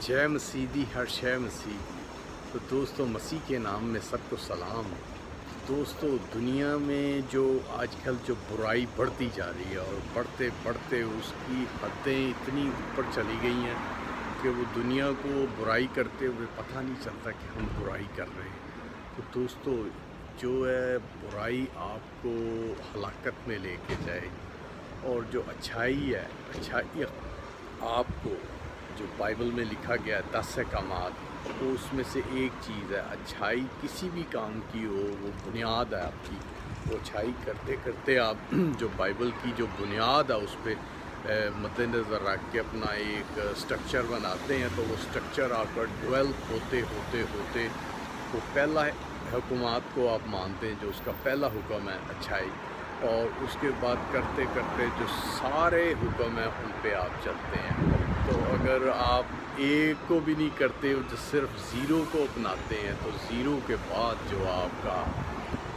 जय मसीह दी हर शय मसीह दी। तो दोस्तों, मसीह के नाम में सबको सलाम। दोस्तों, दुनिया में जो आजकल जो बुराई बढ़ती जा रही है और बढ़ते बढ़ते उसकी हदें इतनी ऊपर चली गई हैं कि वो दुनिया को बुराई करते हुए पता नहीं चलता कि हम बुराई कर रहे हैं। तो दोस्तों, जो है बुराई आपको हलाकत में लेके जाएगी और जो अच्छाई है, अच्छाई आपको जो बाइबल में लिखा गया है 10 अहकामात, तो उसमें से एक चीज़ है अच्छाई। किसी भी काम की हो वो बुनियाद है आपकी। वो अच्छाई करते करते आप जो बाइबल की जो बुनियाद है उस पर मद्देनज़र रख के अपना एक स्ट्रक्चर बनाते हैं, तो वो स्ट्रक्चर आपका डेवलप होते होते होते वो पहला हुक्मात को आप मानते हैं, जो उसका पहला हुक्म है अच्छाई, और उसके बाद करते करते जो सारे हुक्म हैं उन पे आप चलते हैं। तो अगर आप एक को भी नहीं करते हो, जो सिर्फ ज़ीरो को अपनाते हैं, तो ज़ीरो के बाद जो आपका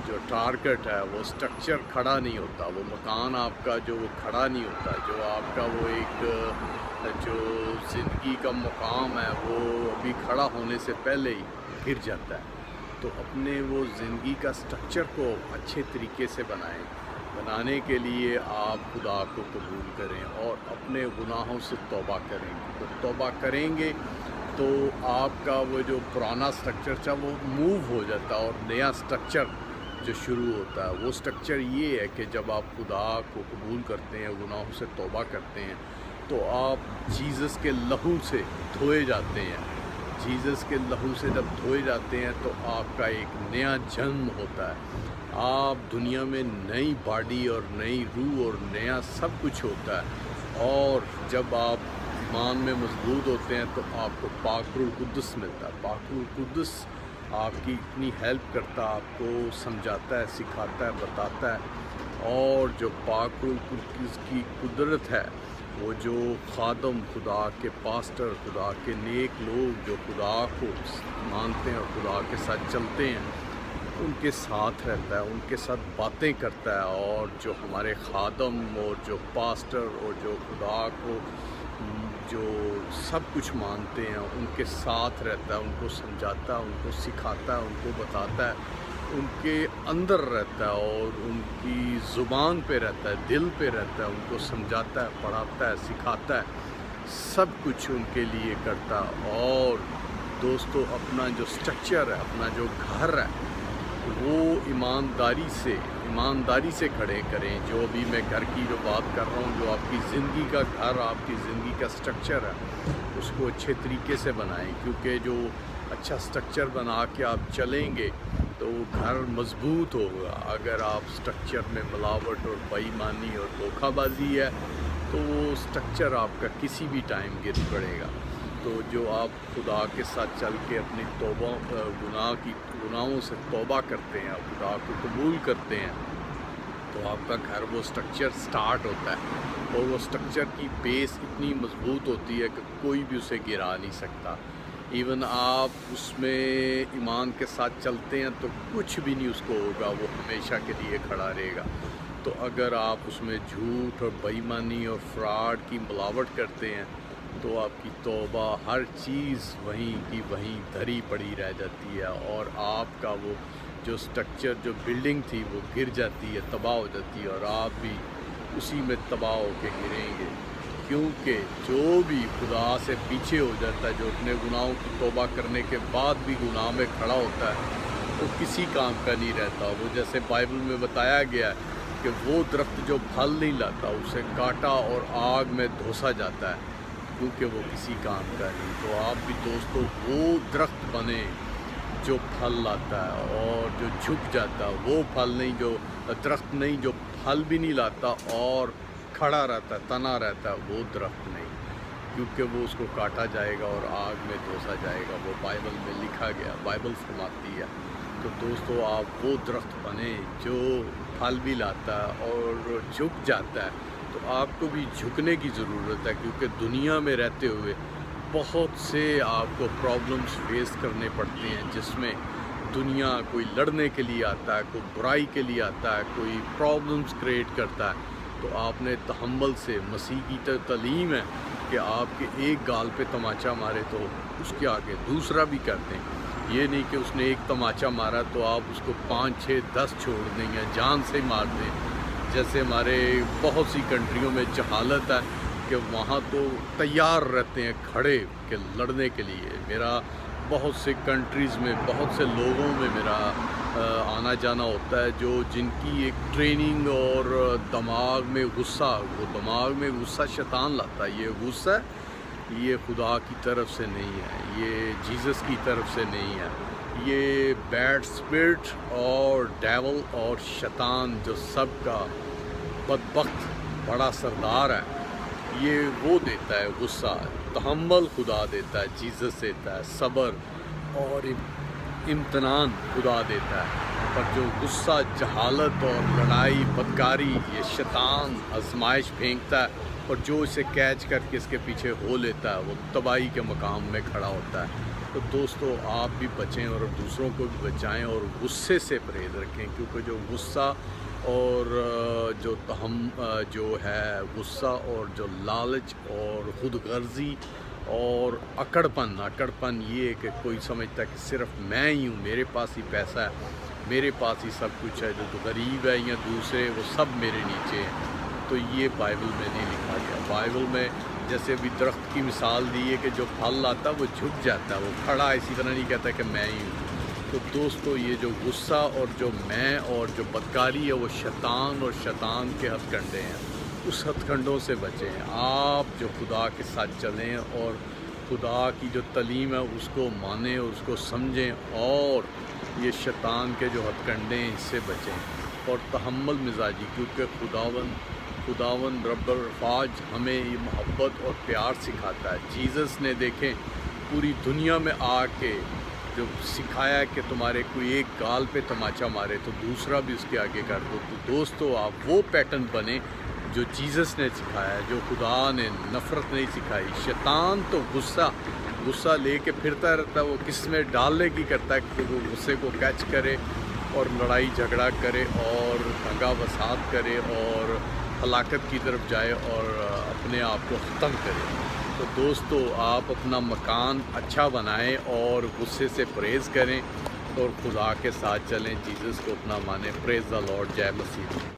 जो टारगेट है वो स्ट्रक्चर खड़ा नहीं होता, वो मकान आपका जो वो खड़ा नहीं होता, जो आपका वो एक जो ज़िंदगी का मुकाम है वो अभी खड़ा होने से पहले ही गिर जाता है। तो अपने वो ज़िंदगी का स्ट्रक्चर को अच्छे तरीके से बनाएं। बनाने के लिए आप खुदा को कबूल करें और अपने गुनाहों से तौबा करें। तो तौबा करेंगे तो आपका वो जो पुराना स्ट्रक्चर था वो मूव हो जाता है और नया स्ट्रक्चर जो शुरू होता है। वो स्ट्रक्चर ये है कि जब आप खुदा को कबूल करते हैं, गुनाहों से तौबा करते हैं, तो आप जीसस के लहू से धोए जाते हैं। जीसस के लहू से जब धोए जाते हैं तो आपका एक नया जन्म होता है। आप दुनिया में नई बॉडी और नई रूह और नया सब कुछ होता है। और जब आप ईमान में मजबूत होते हैं तो आपको पाक रूह कुद्दुस मिलता है। पाक रूह कुद्दुस आपकी इतनी हेल्प करता है, आपको समझाता है, सिखाता है, बताता है। और जो पाक रूह कुद्दुस की कुदरत है, वो जो खादम, खुदा के पास्टर, खुदा के नेक लोग जो खुदा को मानते हैं और खुदा के साथ चलते हैं, उनके साथ रहता है, उनके साथ बातें करता है। और जो हमारे खादम और जो पास्टर और जो खुदा को जो सब कुछ मानते हैं, उनके साथ रहता है, उनको समझाता है, उनको सिखाता है, उनको बताता है, उनके अंदर रहता है और उनकी ज़ुबान पे रहता है, दिल पे रहता है, उनको समझाता है, पढ़ाता है, सिखाता है, सब कुछ उनके लिए करता है। और दोस्तों, अपना जो स्ट्रक्चर है, अपना जो घर है, वो ईमानदारी से खड़े करें। जो अभी मैं घर की जो बात कर रहा हूँ, जो आपकी ज़िंदगी का घर, आपकी ज़िंदगी का स्ट्रक्चर है, उसको अच्छे तरीके से बनाएं। क्योंकि जो अच्छा स्ट्रक्चर बना के आप चलेंगे तो घर मजबूत होगा। अगर आप स्ट्रक्चर में मिलावट और बेईमानी और धोखाबाजी है तो वो स्ट्रक्चर आपका किसी भी टाइम गिर पड़ेगा। तो जो आप खुदा के साथ चल के अपनी गुनाहों से तौबा करते हैं, खुदा को कबूल करते हैं, तो आपका घर वो स्ट्रक्चर स्टार्ट होता है। और वो स्ट्रक्चर की बेस इतनी मजबूत होती है कि कोई भी उसे गिरा नहीं सकता। इवन आप उसमें ईमान के साथ चलते हैं तो कुछ भी नहीं उसको होगा, वो हमेशा के लिए खड़ा रहेगा। तो अगर आप उसमें झूठ और बेईमानी और फ्रॉड की मिलावट करते हैं तो आपकी तौबा, हर चीज़ वहीं की वहीं धरी पड़ी रह जाती है और आपका वो जो स्ट्रक्चर, जो बिल्डिंग थी, वो गिर जाती है, तबाह हो जाती है और आप भी उसी में तबाह होकर गिरेंगे। क्योंकि जो भी खुदा से पीछे हो जाता है, जो अपने गुनाहों की तौबा करने के बाद भी गुनाह में खड़ा होता है, वो किसी काम का नहीं रहता। वो जैसे बाइबल में बताया गया है कि वो दरख्त जो फल नहीं लाता, उसे काटा और आग में धोसा जाता है, क्योंकि वो किसी काम का नहीं। तो आप भी दोस्तों वो दरख्त बने जो फल लाता है और जो झुक जाता है, वो फल नहीं, जो दरख्त नहीं जो फल भी नहीं लाता और खड़ा रहता है, तना रहता है, वो दरख्त नहीं, क्योंकि वो उसको काटा जाएगा और आग में धोसा जाएगा। वो बाइबल में लिखा गया, बाइबल फरमाती है। तो दोस्तों, आप वो दरख्त बने जो फल भी लाता है और झुक जाता है। तो आपको भी झुकने की ज़रूरत है, क्योंकि दुनिया में रहते हुए बहुत से आपको प्रॉब्लम्स फेस करने पड़ते हैं, जिसमें दुनिया कोई लड़ने के लिए आता है, कोई बुराई के लिए आता है, कोई प्रॉब्लम्स क्रिएट करता है। तो आपने तहम्मुल से, मसीह की तलीम है کہ آپ کے ایک گال پہ تماچا مارے تو اس کے آگے دوسرا بھی کر دیں. یہ نہیں کہ اس نے ایک تماچا مارا تو آپ اس کو 5 6 10 چھوڑ دیں یا جان سے مار دیں. جیسے ہمارے بہت سی کنٹریوں میں جہالت ہے کہ وہاں تو تیار رہتے ہیں کھڑے کہ لڑنے کے لیے. میرا بہت سے کنٹریز میں بہت سے لوگوں میں میرا آنا جانا ہوتا ہے جن کی ایک ٹریننگ اور دماغ میں غصہ، وہ دماغ میں غصہ شیطان لاتا ہے. یہ غصہ یہ خدا کی طرف سے نہیں ہے، یہ جیزس کی طرف سے نہیں ہے. یہ بیڈ اسپرٹ اور ڈیول اور شیطان جو سب کا بدبخت بڑا سردار ہے، یہ وہ دیتا ہے غصہ. تحمل خدا دیتا ہے، جیزس دیتا ہے. صبر اور امتنان خدا دیتا ہے. پر جو غصہ، جہالت اور لڑائی بدکاری، یہ شیطان آزمائش پھینکتا ہے، اور جو اسے کیچ کر کے اس کے پیچھے ہو لیتا ہے وہ تباہی کے مقام میں کھڑا ہوتا ہے. تو دوستو آپ بھی بچیں اور دوسروں کو بھی بچائیں اور غصے سے پرہیز رکھیں، کیونکہ جو غصہ اور جو ہے غصہ اور جو لالچ اور خود غرضی اور اکڑپن یہ ہے کہ کوئی سمجھتا ہے کہ صرف میں ہی ہوں، میرے پاس ہی پیسہ ہے، میرے پاس ہی سب کچھ ہے، جو غریب ہے یا دوسرے وہ سب میرے نیچے ہیں. تو یہ بائبل میں نہیں لکھا گیا. بائبل میں جیسے ابھی درخت کی مثال دی ہے کہ جو پھل لاتا ہے وہ جھک جاتا ہے، وہ کھڑا اسی طرح نہیں کہتا کہ میں ہی ہوں. تو دوستو یہ جو غصہ اور جو میں اور جو بدکاری ہے وہ شیطان اور شیطان کے ہتھ کنڈے ہیں. اس ہتھ کنڈوں سے بچیں. آپ جو خدا کے ساتھ چلیں اور خدا کی جو تعلیم ہے اس کو مانیں اور اس کو سمجھیں، اور یہ شیطان کے جو ہتھ کنڈے ہیں اس سے بچیں. اور تحمل مزاجی، کیونکہ خداوند رب الافواج ہمیں یہ محبت اور پیار سکھاتا ہے. جیزس نے دیکھیں پوری دنیا میں آ کے جو سکھایا ہے کہ تمہارے کوئی ایک گال پہ تماچا مارے تو دوسرا بھی اس کے آگے کر دو. تو دوستو آپ وہ پیٹرن بنیں جو جیزس نے سکھایا ہے، جو خدا نے نفرت نہیں سکھائی. شیطان تو غصہ لے کے پھرتا رہتا ہے، وہ کس میں ڈالنے کی کرتا ہے کہ وہ غصے کو کیچ کرے اور لڑائی جھگڑا کرے اور دنگا فساد کرے اور ہلاکت کی طرف جائے اور اپنے آپ کو ختم کرے. تو دوستو آپ اپنا مکان اچھا بنائیں اور غصے سے پرہیز کریں اور خدا کے ساتھ چلیں، جیزس کو اپنا مانیں. پریز دا لارڈ. جے مسیح.